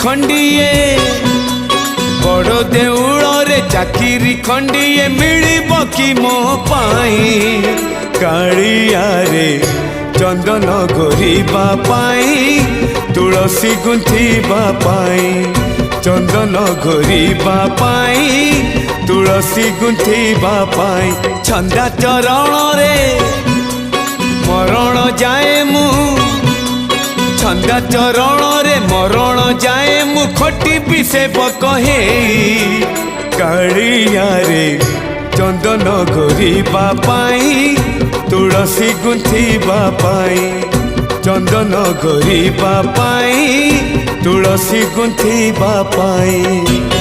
खंडिए बड़ देउल रे चाकिरी खंडिए मिलिब कि मो पाई कालिया रे चंदन घोरिबा पाई तुलसी गुंथिबा पाई चंदन घोरिबा पाई तुलसी गुंथिबा पाई छंदा चरण रे मरण जाए मु छंदा चरण रे मरण जाए मु खटिबि सेवक हे कालिया रे चंदन घोरिबा पाई तुलसी गुंथिबा पाई चंदन घोरिबा पाई तुलसी गुंथिबा पाई।